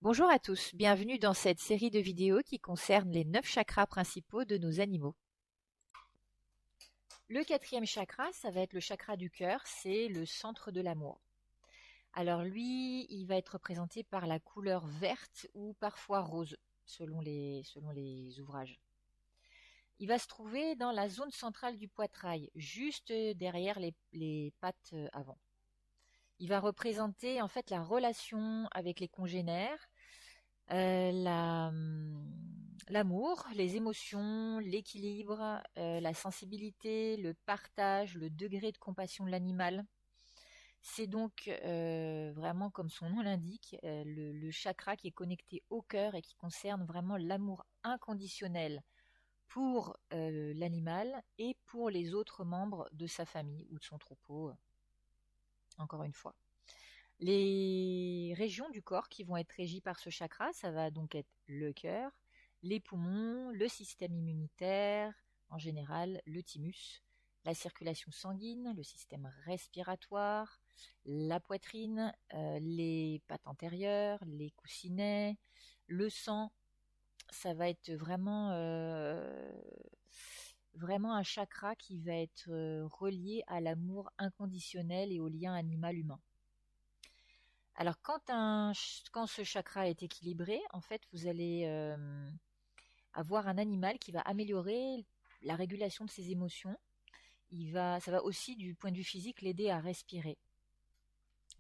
Bonjour à tous, bienvenue dans cette série de vidéos qui concerne les 9 chakras principaux de nos animaux. Le quatrième chakra, ça va être le chakra du cœur, c'est le centre de l'amour. Alors lui, il va être représenté par la couleur verte ou parfois rose, selon les ouvrages. Il va se trouver dans la zone centrale du poitrail, juste derrière les pattes avant. Il va représenter en fait la relation avec les congénères, l'amour, les émotions, l'équilibre, la sensibilité, le partage, le degré de compassion de l'animal. C'est donc vraiment, comme son nom l'indique, le chakra qui est connecté au cœur et qui concerne vraiment l'amour inconditionnel pour l'animal et pour les autres membres de sa famille ou de son troupeau, encore une fois. Les régions du corps qui vont être régies par ce chakra, ça va donc être le cœur, les poumons, le système immunitaire, en général le thymus, la circulation sanguine, le système respiratoire, la poitrine, les pattes antérieures, les coussinets, le sang. Ça va être vraiment un chakra qui va être relié à l'amour inconditionnel et au lien animal-humain. Alors quand ce chakra est équilibré, en fait, vous allez avoir un animal qui va améliorer la régulation de ses émotions. Ça va aussi, du point de vue physique, l'aider à respirer,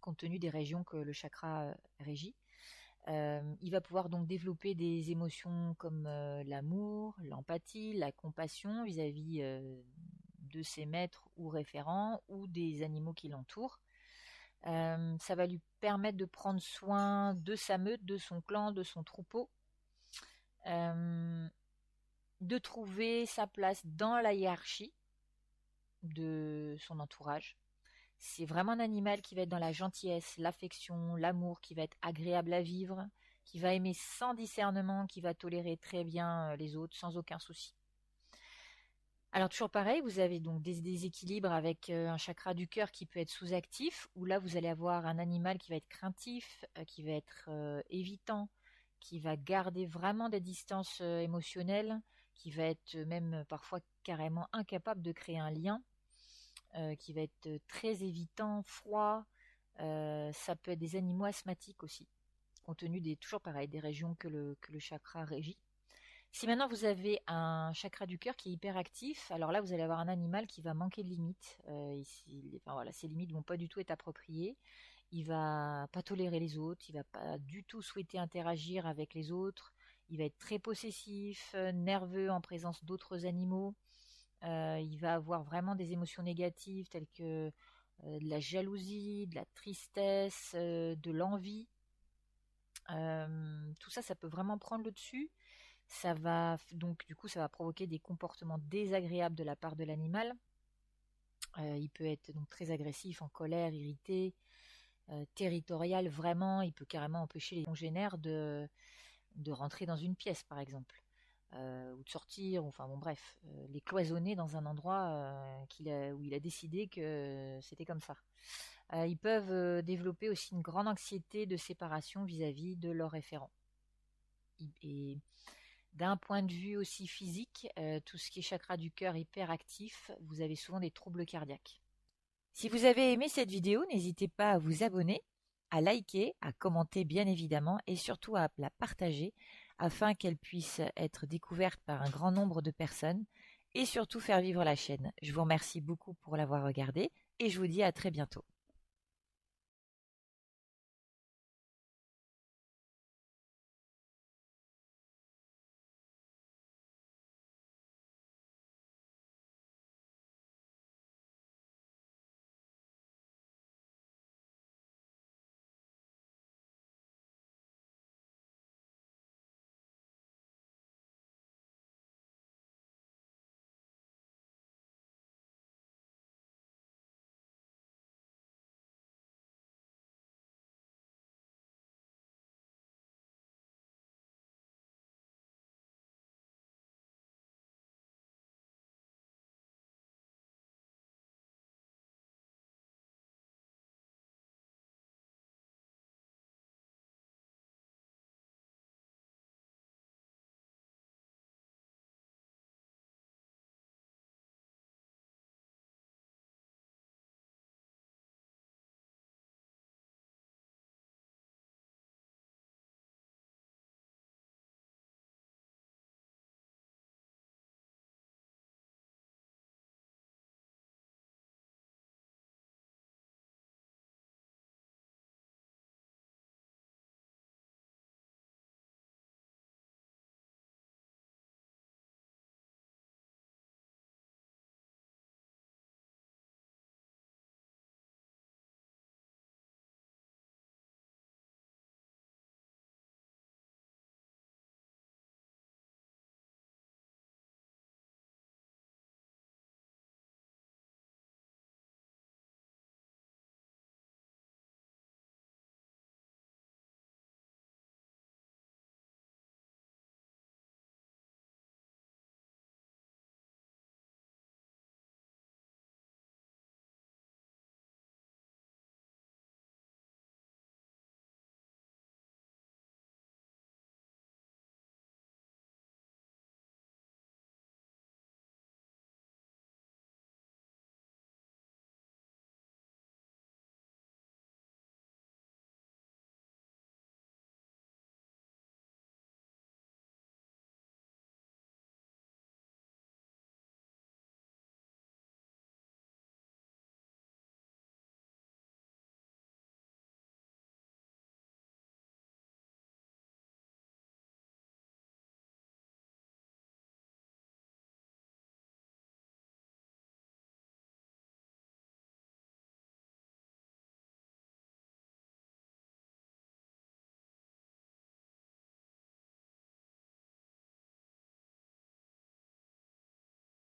compte tenu des régions que le chakra régit. Il va pouvoir donc développer des émotions comme l'amour, l'empathie, la compassion vis-à-vis de ses maîtres ou référents ou des animaux qui l'entourent. Ça va lui permettre de prendre soin de sa meute, de son clan, de son troupeau, euh, de trouver sa place dans la hiérarchie de son entourage. C'est vraiment un animal qui va être dans la gentillesse, l'affection, l'amour, qui va être agréable à vivre, qui va aimer sans discernement, qui va tolérer très bien les autres sans aucun souci. Alors toujours pareil, vous avez donc des déséquilibres avec un chakra du cœur qui peut être sous-actif, où là vous allez avoir un animal qui va être craintif, qui va être évitant, qui va garder vraiment des distances émotionnelles, qui va être même parfois carrément incapable de créer un lien, qui va être très évitant, froid. Ça peut être des animaux asthmatiques aussi, compte tenu toujours pareil, des régions que le chakra régit. Si maintenant vous avez un chakra du cœur qui est hyper actif, alors là vous allez avoir un animal qui va manquer de limites. Enfin, voilà, ses limites vont pas du tout être appropriées. Il va pas tolérer les autres, il va pas du tout souhaiter interagir avec les autres. Il va être très possessif, nerveux en présence d'autres animaux. Il va avoir vraiment des émotions négatives telles que de la jalousie, de la tristesse, de l'envie. Tout ça, ça peut vraiment prendre le dessus. Ça va donc du coup ça va provoquer des comportements désagréables de la part de l'animal. Il peut être donc très agressif, en colère, irrité, territorial vraiment. Il peut carrément empêcher les congénères de rentrer dans une pièce par exemple, ou de sortir. Enfin bon bref, les cloisonner dans un endroit où il a décidé que c'était comme ça. Ils peuvent développer aussi une grande anxiété de séparation vis-à-vis de leurs référents. Et d'un point de vue aussi physique, tout ce qui est chakra du cœur hyperactif, vous avez souvent des troubles cardiaques. Si vous avez aimé cette vidéo, n'hésitez pas à vous abonner, à liker, à commenter bien évidemment et surtout à la partager afin qu'elle puisse être découverte par un grand nombre de personnes et surtout faire vivre la chaîne. Je vous remercie beaucoup pour l'avoir regardée et je vous dis à très bientôt.